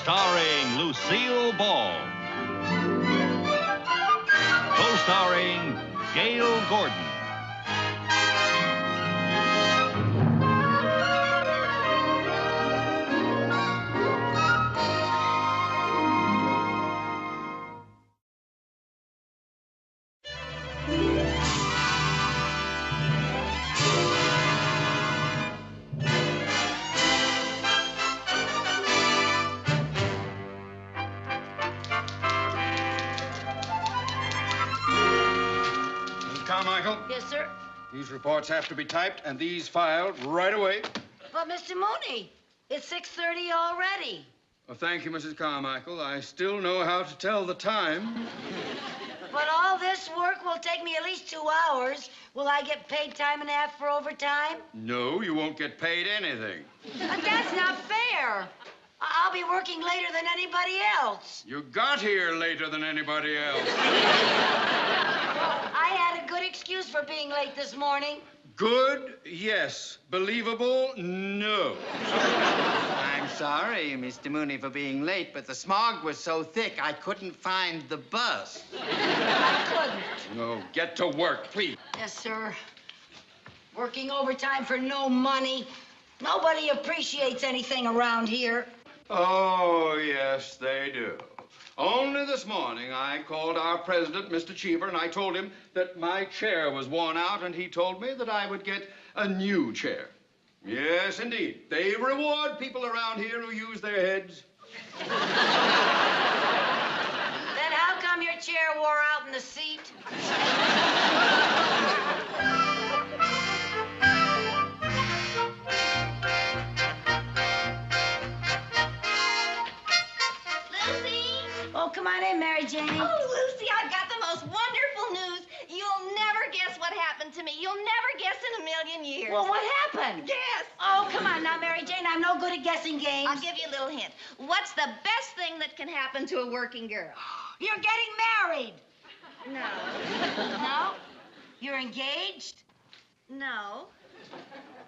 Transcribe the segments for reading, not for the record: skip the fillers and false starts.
starring Lucille Ball. Co-starring Gale Gordon. Carmichael? Yes, sir? These reports have to be typed and these filed right away. But, Mr. Mooney, it's 6:30 already. Well, thank you, Mrs. Carmichael. I still know how to tell the time. But all this work will take me at least 2 hours. Will I get paid time and a half for overtime? No, you won't get paid anything. But that's not fair. I'll be working later than anybody else. You got here later than anybody else. I had a good excuse for being late this morning. Good, yes. Believable, no. I'm sorry, Mr. Mooney, for being late, but the smog was so thick I couldn't find the bus. I couldn't. No, get to work, please. Yes, sir. Working overtime for no money. Nobody appreciates anything around here. Oh, yes, they do. Only this morning, I called our president, Mr. Cheever, and I told him that my chair was worn out, and he told me that I would get a new chair. Yes, indeed. They reward people around here who use their heads. Then how come your chair wore out in the seat? Oh, come on in, Mary Jane. Oh, Lucy, I've got the most wonderful news. You'll never guess what happened to me. You'll never guess in a million years. Well, what happened? Guess. Oh, come on now, Mary Jane. I'm no good at guessing games. I'll give you a little hint. What's the best thing that can happen to a working girl? You're getting married. No. No? You're engaged? No.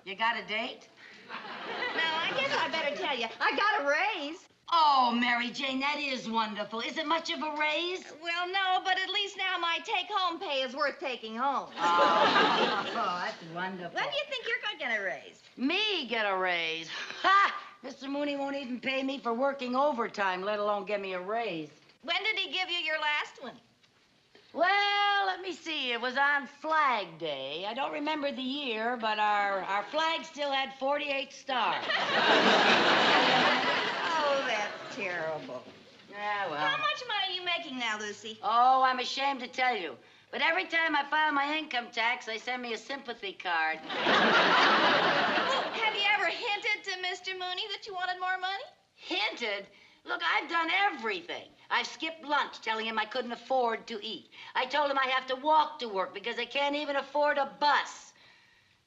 You got a date? No, I guess I better tell you. I got a raise. Oh, Mary Jane, that is wonderful. Is it much of a raise? Well, no, but at least now my take-home pay is worth taking home. Oh, that's wonderful. When do you think you're going to get a raise? Me get a raise? Ha! Mr. Mooney won't even pay me for working overtime, let alone give me a raise. When did he give you your last one? Well, let me see. It was on Flag Day. I don't remember the year, but our flag still had 48 stars. Oh, that's terrible. Yeah, well. How much money are you making now, Lucy? Oh, I'm ashamed to tell you. But every time I file my income tax, they send me a sympathy card. Have you ever hinted to Mr. Mooney that you wanted more money? Hinted? Look, I've done everything. I've skipped lunch telling him I couldn't afford to eat. I told him I have to walk to work because I can't even afford a bus.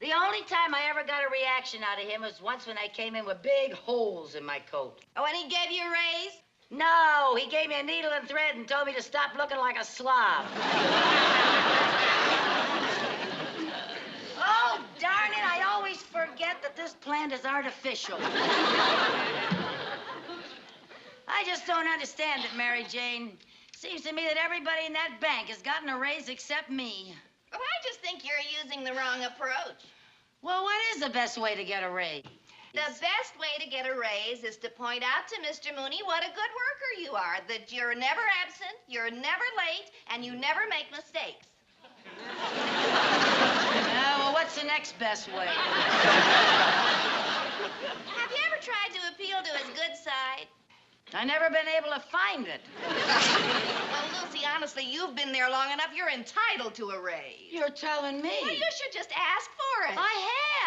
The only time I ever got a reaction out of him was once when I came in with big holes in my coat. Oh, and he gave you a raise? No, he gave me a needle and thread and told me to stop looking like a slob. Oh, darn it, I always forget that this plant is artificial. I just don't understand it, Mary Jane. Seems to me that everybody in that bank has gotten a raise except me. Well, I just think you're using the wrong approach. Well, what is the best way to get a raise? The best way to get a raise is to point out to Mr. Mooney what a good worker you are, that you're never absent, you're never late, and you never make mistakes. Well, what's the next best way? Have you ever tried to appeal to his good side? I've never been able to find it. Well, Lucy, honestly, you've been there long enough. You're entitled to a raise. You're telling me? Well, you should just ask for it. I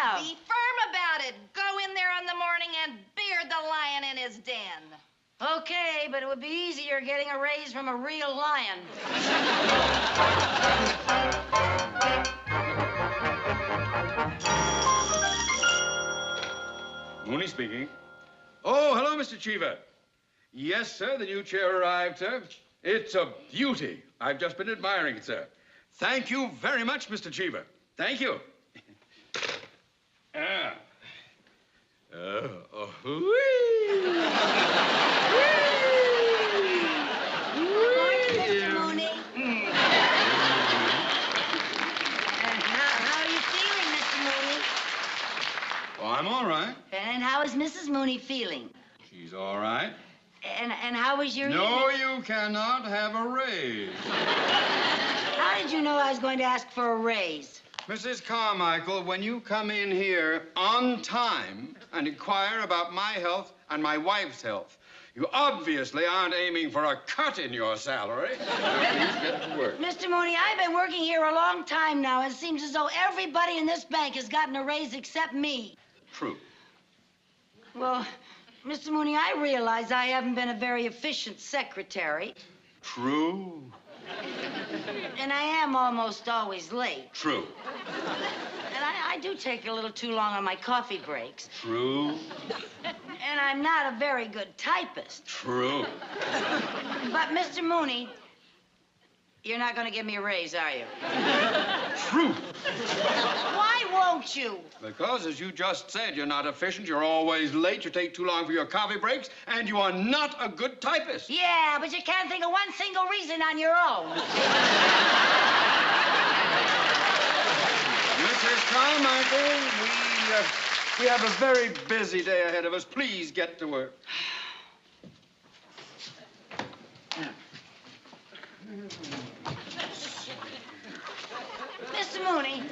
have. Be firm about it. Go in there in the morning and beard the lion in his den. Okay, but it would be easier getting a raise from a real lion. Mooney speaking. Oh, hello, Mr. Cheever. Yes, sir, the new chair arrived, sir. It's a beauty. I've just been admiring it, sir. Thank you very much, Mr. Cheever. Thank you. Whee! Mooney feeling? She's all right. And how was your No, evening? you cannot have a raise. How did you know I was going to ask for a raise? Mrs. Carmichael, when you come in here on time and inquire about my health and my wife's health, you obviously aren't aiming for a cut in your salary. Now, please get to work. Mr. Mooney, I've been working here a long time now. It seems as though everybody in this bank has gotten a raise except me. True. Well, Mr. Mooney, I realize I haven't been a very efficient secretary. True. And I am almost always late. True. And I do take a little too long on my coffee breaks. True. And I'm not a very good typist. True. But, Mr. Mooney, you're not going to give me a raise, are you? True. Why won't you? Because, as you just said, you're not efficient, you're always late, you take too long for your coffee breaks, and you are not a good typist. Yeah, but you can't think of one single reason on your own. Mrs. Carmichael, we have a very busy day ahead of us. Please get to work. Mr. Mooney,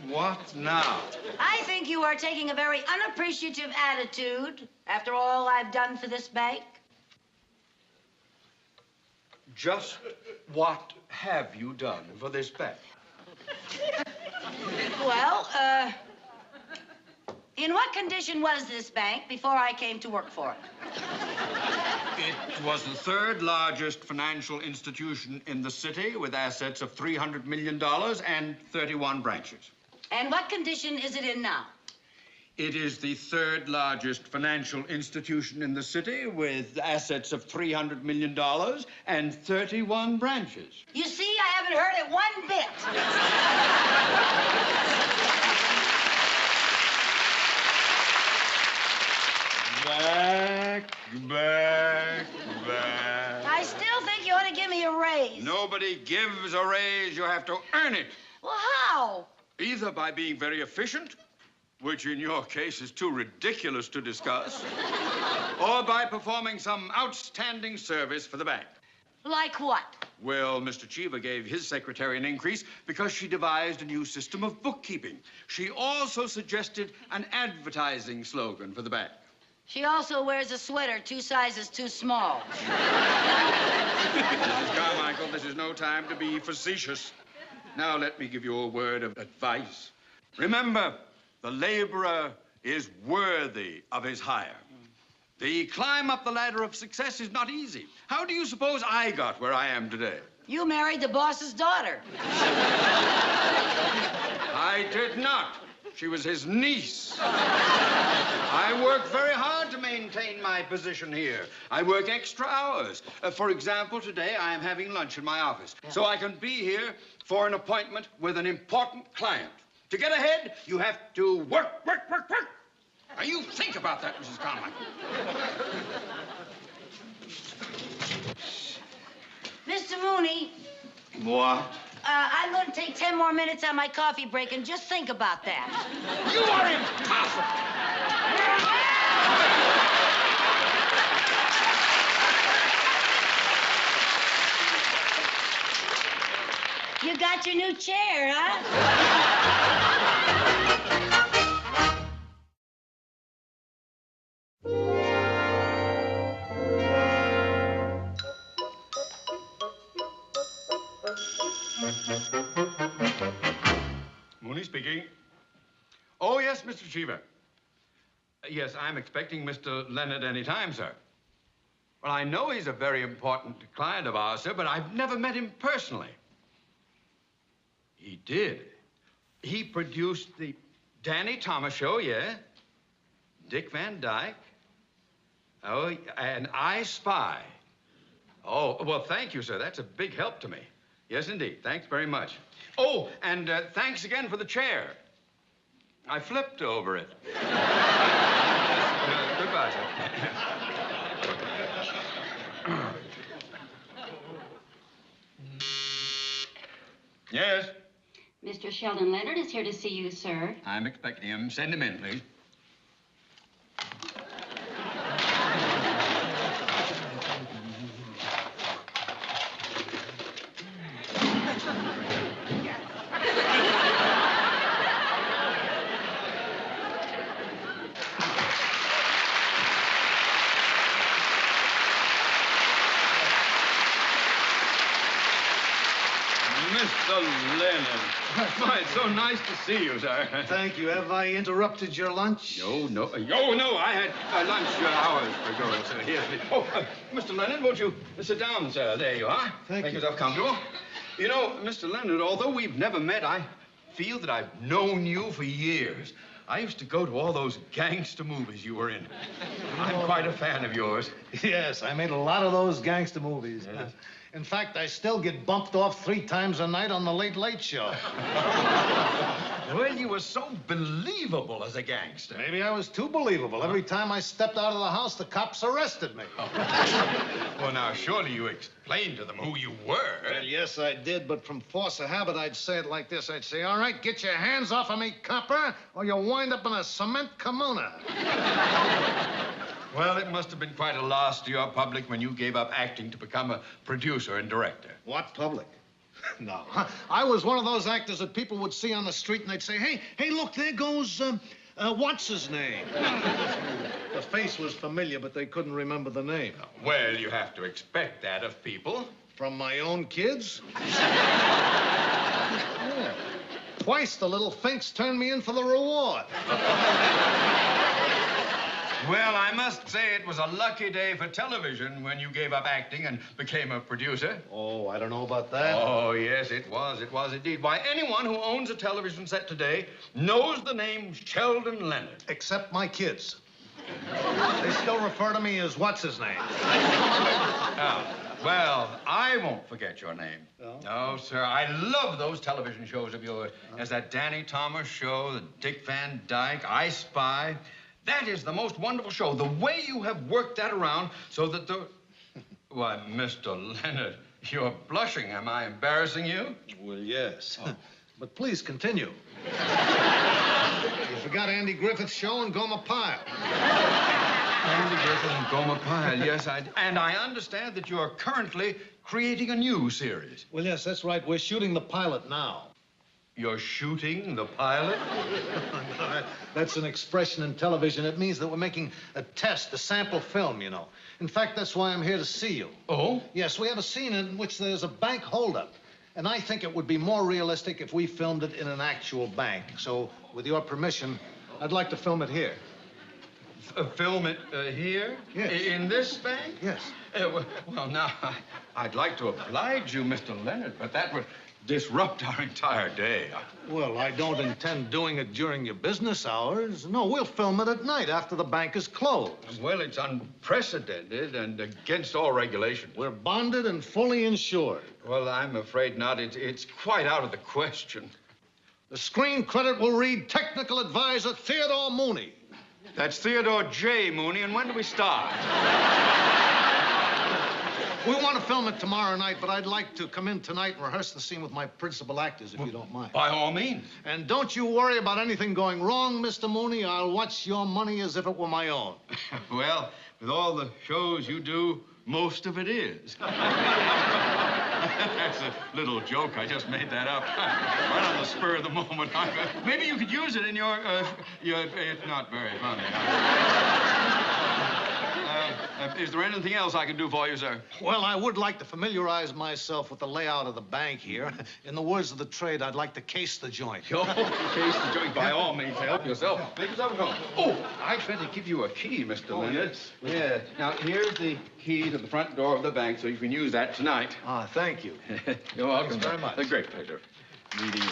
What now? I think you are taking a very unappreciative attitude after all I've done for this bank. Just what have you done for this bank? Well, in what condition was this bank before I came to work for it? It was the third largest financial institution in the city with assets of $300 million and 31 branches. And what condition is it in now? It is the third largest financial institution in the city with assets of $300 million and 31 branches. You see, I haven't heard it one bit. Back. I still think you ought to give me a raise. Nobody gives a raise. You have to earn it. Well, how? Either by being very efficient, which in your case is too ridiculous to discuss, or by performing some outstanding service for the bank. Like what? Well, Mr. Cheever gave his secretary an increase because she devised a new system of bookkeeping. She also suggested an advertising slogan for the bank. She also wears a sweater 2 sizes too small. Mrs. Carmichael, this is no time to be facetious. Now let me give you a word of advice. Remember, the laborer is worthy of his hire. The climb up the ladder of success is not easy. How do you suppose I got where I am today? You married the boss's daughter. I did not. She was his niece. I work very hard to maintain my position here. I work extra hours. For example, today I am having lunch in my office, so I can be here for an appointment with an important client. To get ahead, you have to work. Now, you think about that, Mrs. Carmichael. Mr. Mooney, What? I'm going to take 10 more minutes on my coffee break and just think about that. You are impossible. You got your new chair, huh? Mooney speaking. Oh, yes, Mr. Cheever. Yes, I'm expecting Mr. Leonard any time, sir. Well, I know he's a very important client of ours, sir, but I've never met him personally. He did. He produced the Danny Thomas Show, yeah? Dick Van Dyke. Oh, and I Spy. Oh, well, thank you, sir. That's a big help to me. Yes, indeed. Thanks very much. Oh, and thanks again for the chair. I flipped over it. Goodbye, sir. Yes? Mr. Sheldon Leonard is here to see you, sir. I'm expecting him. Send him in, please. Mr. Leonard. Why, it's so nice to see you, sir. Thank you. Have I interrupted your lunch? No. No, I had lunch hours ago, sir. Here. Mr. Leonard, won't you sit down, sir? There you are. Thank Make you. yourself comfortable. You know, Mr. Leonard, although we've never met, I feel that I've known you for years. I used to go to all those gangster movies you were in. I'm quite a fan of yours. Yes, I made a lot of those gangster movies. Yes. In fact, I still get bumped off 3 times a night on the Late Late Show. Well, you were so believable as a gangster. Maybe I was too believable. Every time I stepped out of the house, the cops arrested me. Well, now, surely you explained to them who you were. Well, yes, I did, but from force of habit, I'd say it like this. I'd say, all right, get your hands off of me, copper, or you'll wind up in a cement kimona. Well, it must have been quite a loss to your public when you gave up acting to become a producer and director. What public? No. I was one of those actors that people would see on the street and they'd say, hey, look, there goes, what's his name? The face was familiar, but they couldn't remember the name. Well, you have to expect that of people. From my own kids? Yeah. Twice the little finks turned me in for the reward. Well, I must say it was a lucky day for television when you gave up acting and became a producer. Oh, I don't know about that. Oh, yes, it was. It was indeed. Why, anyone who owns a television set today knows the name Sheldon Leonard. Except my kids. They still refer to me as what's his name. Well, I won't forget your name. No? No, sir. I love those television shows of yours. There's that Danny Thomas show, the Dick Van Dyke, I Spy. That is the most wonderful show. The way you have worked that around so that the... Why, Mr. Leonard, you're blushing. Am I embarrassing you? Well, yes. Oh. But please continue. You forgot Andy Griffith's show and Gomer Pyle. Andy Griffith and Gomer Pyle, yes, and I understand that you're currently creating a new series. Well, yes, that's right. We're shooting the pilot now. You're shooting the pilot? That's an expression in television. It means that we're making a test, a sample film, you know. In fact, that's why I'm here to see you. Oh? Yes, we have a scene in which there's a bank holdup. And I think it would be more realistic if we filmed it in an actual bank. So, with your permission, I'd like to film it here. Film it here? Yes. In this bank? Yes. Well, now, I'd like to oblige you, Mr. Leonard, but that would disrupt our entire day. Well, I don't intend doing it during your business hours. No, we'll film it at night after the bank is closed. Well, it's unprecedented and against all regulation. We're bonded and fully insured. Well, I'm afraid not. It's quite out of the question. The screen credit will read Technical Advisor Theodore Mooney. That's Theodore J. Mooney, and when do we start? We want to film it tomorrow night, but I'd like to come in tonight and rehearse the scene with my principal actors, if you don't mind. By all means. And don't you worry about anything going wrong, Mr. Mooney. I'll watch your money as if it were my own. Well, with all the shows you do, most of it is. That's a little joke. I just made that up. Right on the spur of the moment. Maybe you could use it in your... It's not very funny. Is there anything else I can do for you, sir? Well, I would like to familiarize myself with the layout of the bank here. In the words of the trade, I'd like to case the joint. Oh, case the joint. By all means, help yourself. Make yourself at home. Oh, I tried to give you a key, Mr. Leonard. Yes. Yeah. Now, here's the key to the front door of the bank, so you can use that tonight. Ah, thank you. You're welcome. Thanks very much. A great pleasure meeting you.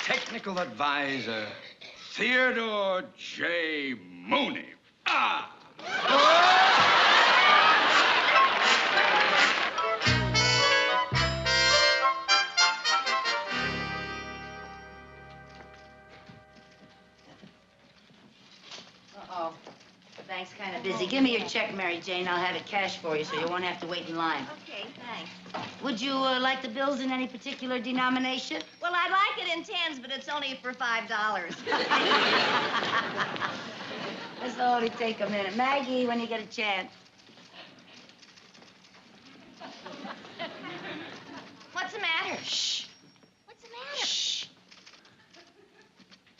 Technical advisor, Theodore J. Mooney. Ah! Uh-oh. The bank's kind of busy. Give me your check, Mary Jane. I'll have it cashed for you so you won't have to wait in line. Okay, thanks. Would you like the bills in any particular denomination? Well, I'd like it in tens, but it's only for $5. This'll only take a minute. Maggie, when you get a chance. What's the matter? Shh. What's the matter? Shh.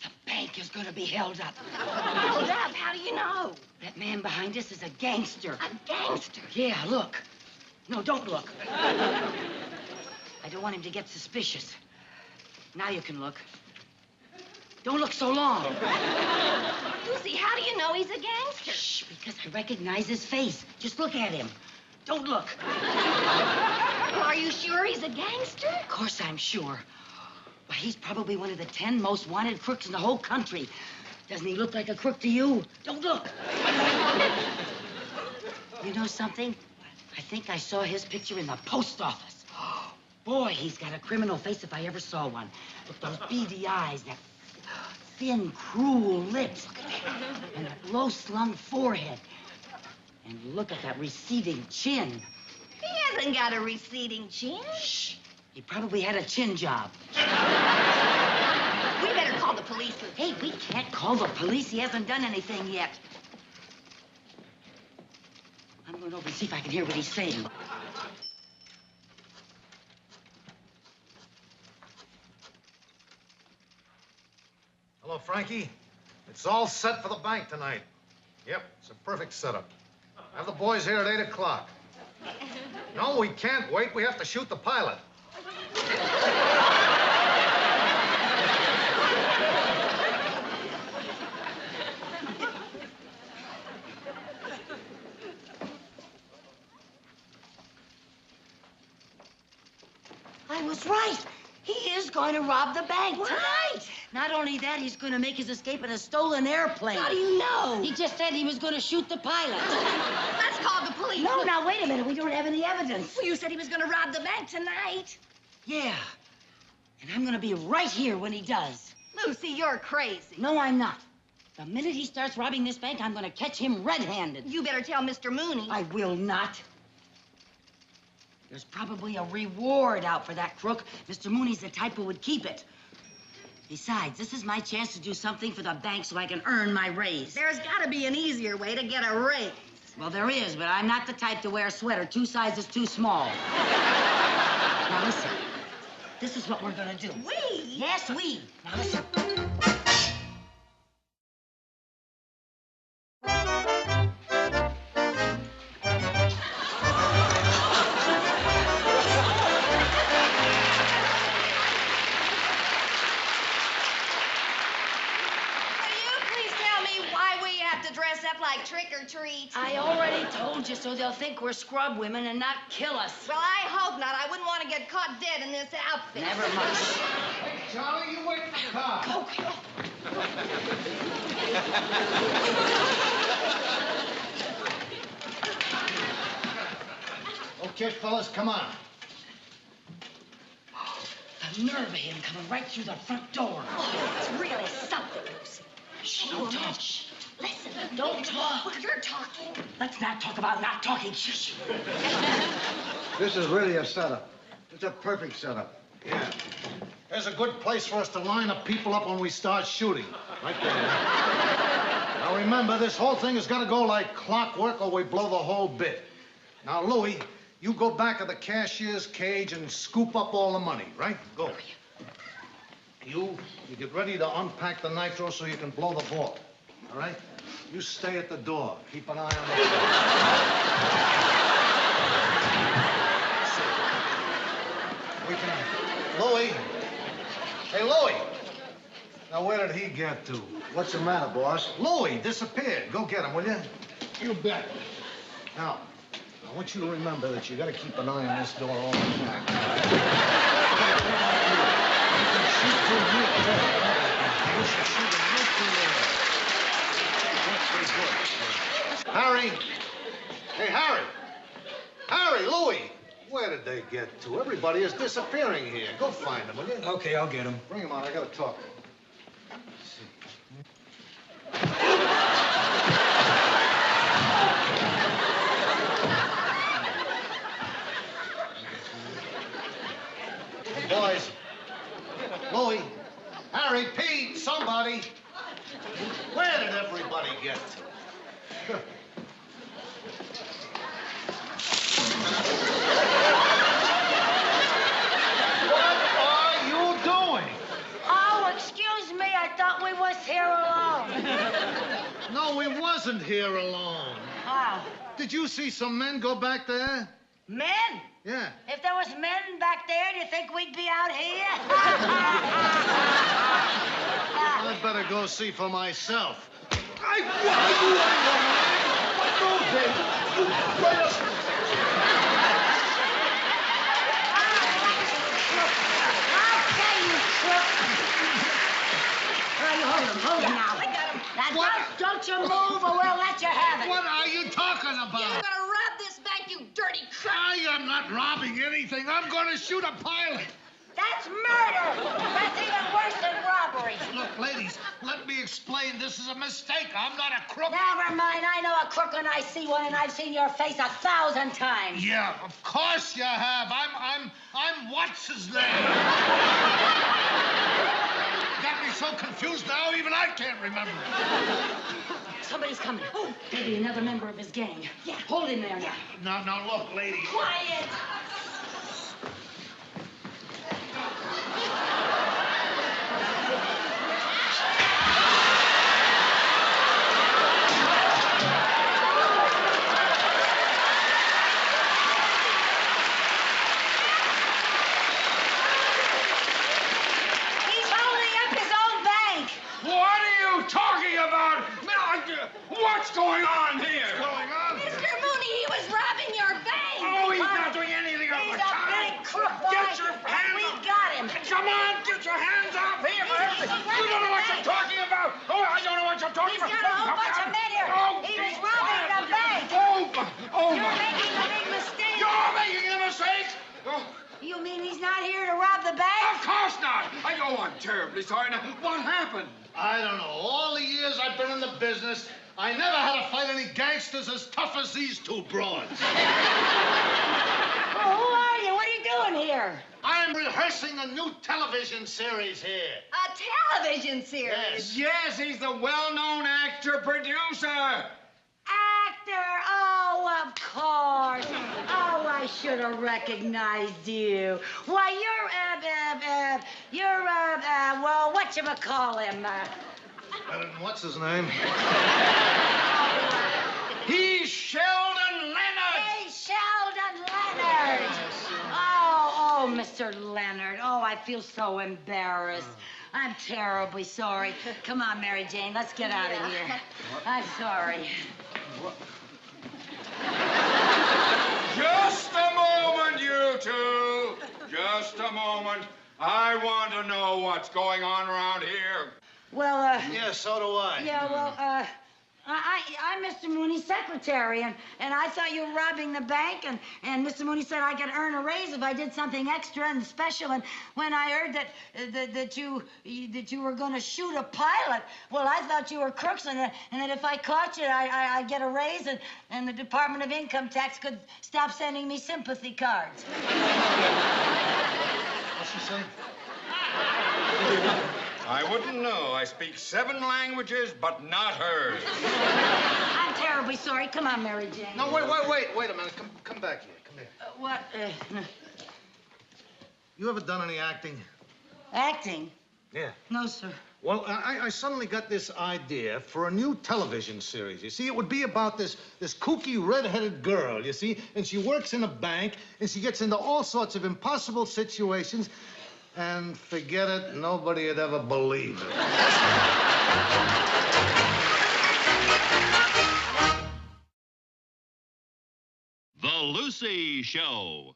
The bank is going to be held up. Hold up. How do you know? That man behind us is a gangster. A gangster? Yeah, look. No, don't look. I don't want him to get suspicious. Now you can look. Don't look so long. Lucy, how do you know he's a gangster? Shh, because I recognize his face. Just look at him. Don't look. Well, are you sure he's a gangster? Of course I'm sure. Why, he's probably one of the 10 most wanted crooks in the whole country. Doesn't he look like a crook to you? Don't look. You know something? I think I saw his picture in the post office. Boy, he's got a criminal face if I ever saw one. Look, those beady eyes, that thin, cruel lips, and that low-slung forehead. And look at that receding chin. He hasn't got a receding chin. Shh. He probably had a chin job. We better call the police. Hey, we can't call the police. He hasn't done anything yet. I'm going over and see if I can hear what he's saying. Hello, Frankie. It's all set for the bank tonight. Yep, it's a perfect setup. Have the boys here at 8 o'clock. No, we can't wait. We have to shoot the pilot. I was right. He is going to rob the bank tonight. Not only that, he's going to make his escape in a stolen airplane. How do you know? He just said he was going to shoot the pilot. Let's call the police. No, now, wait a minute. We don't have any evidence. Well, you said he was going to rob the bank tonight. Yeah. And I'm going to be right here when he does. Lucy, you're crazy. No, I'm not. The minute he starts robbing this bank, I'm going to catch him red-handed. You better tell Mr. Mooney. I will not. There's probably a reward out for that crook. Mr. Mooney's the type who would keep it. Besides, this is my chance to do something for the bank so I can earn my raise. There's got to be an easier way to get a raise. Well, there is, but I'm not the type to wear a sweater 2 sizes too small. Now, listen. This is what we're gonna do. We? Yes, we. Now, listen. Like trick or treat. I already told you, so they'll think we're scrub women and not kill us. Well, I hope not. I wouldn't want to get caught dead in this outfit. Never much. Hey, Charlie, you wait for the car. Go. Okay, fellas, come on. The nerve of him coming right through the front door. Oh, it's really something, Lucy. Shh, don't talk. Listen. Don't talk. Well, you're talking. Let's not talk about not talking. Shh. This is really a setup. It's a perfect setup. Yeah. There's a good place for us to line up people up when we start shooting. Right there. Now, remember, this whole thing has got to go like clockwork or we blow the whole bit. Now, Louie, you go back of the cashier's cage and scoop up all the money, right? Go. You get ready to unpack the nitro so you can blow the vault. All right? You stay at the door. Keep an eye on the door. We can... Louie. Hey, Louie. Now, where did he get to? What's the matter, boss? Louie disappeared. Go get him, will you? You bet. Now, I want you to remember that you got to keep an eye on this door all the time. You can shoot through here, too. You should shoot him right through there. That's pretty good. Harry. Hey, Harry. Harry, Louie. Where did they get to? Everybody is disappearing here. Go find them, will you? Okay, I'll get him. Bring him out. I got to talk to him. Boys. Louie. Harry, Pete, somebody. Where did everybody get to? What are you doing? Oh, excuse me. I thought we was here alone. No, No, we wasn't here alone. How? Did you see some men go back there? Men? Yeah. If there was men back there, do you think we'd be out here? I'd better go see for myself. Hold him now. I got him. Now, don't you move or we'll let you have it. What are you talking You're about? gonna rob this bank, you dirty crook. I am not robbing anything. I'm going to shoot a pilot. That's murder. That's even worse than robbery. Look, ladies, let me explain. This is a mistake. I'm not a crook. Never mind. I know a crook when I see one, and I've seen your face 1,000 times. Yeah, of course you have. I'm what's his name? Got me so confused now, even I can't remember. Somebody's coming. Oh, maybe another member of his gang. Yeah, hold him there now. Now, look, lady. Quiet. He's holding up his own bank. What are you talking about? What's going on here? Mr. Mooney, he was robbing your bank. Oh, he's not doing anything of He's the a kind. big crook, boy. Get your hands We off. got him. Come on, get your hands off here. You don't know what you're talking about. Oh, I don't know what you're talking He's about. got a whole bunch of men here. Oh, He was be robbing quiet. the bank. Oh, You're making a big mistake. You're making a mistake. Oh, You mean he's not here to rob the bank? of course not. I'm terribly sorry. Now, what happened? I don't know. All the years I've been in the business, I never had to fight any gangsters as tough as these two broads. Oh, who are you? What are you doing here? I'm rehearsing a new television series here. A television series. Yes, he's the well-known actor-producer. Actor. Oh, of course. Oh, I should have recognized you. Why, well, whatchamacallhim? What's his name? He's Sheldon Leonard. Hey, Sheldon Leonard. Oh, Mr. Leonard. Oh, I feel so embarrassed. I'm terribly sorry. Come on, Mary Jane, let's get out of here. I'm sorry. Just a moment, you two. Just a moment. I want to know what's going on around here. Well, Yeah, so do I. yeah, well, I'm Mr. Mooney's secretary, and I thought you were robbing the bank, and Mr. Mooney said I could earn a raise if I did something extra and special, and when I heard that you were going to shoot a pilot, well, I thought you were crooks, and that if I caught you, I'd get a raise, and the Department of Income Tax could stop sending me sympathy cards. What's she say? I wouldn't know. I speak 7 languages, but not hers. I'm terribly sorry. Come on, Mary Jane. No, wait a minute. Come back here. Come here. What? You ever done any acting? Acting? Yeah. No, sir. Well, I suddenly got this idea for a new television series. You see, it would be about this kooky red-headed girl, you see, and she works in a bank, and she gets into all sorts of impossible situations, and forget it, nobody would ever believe it. The Lucy Show.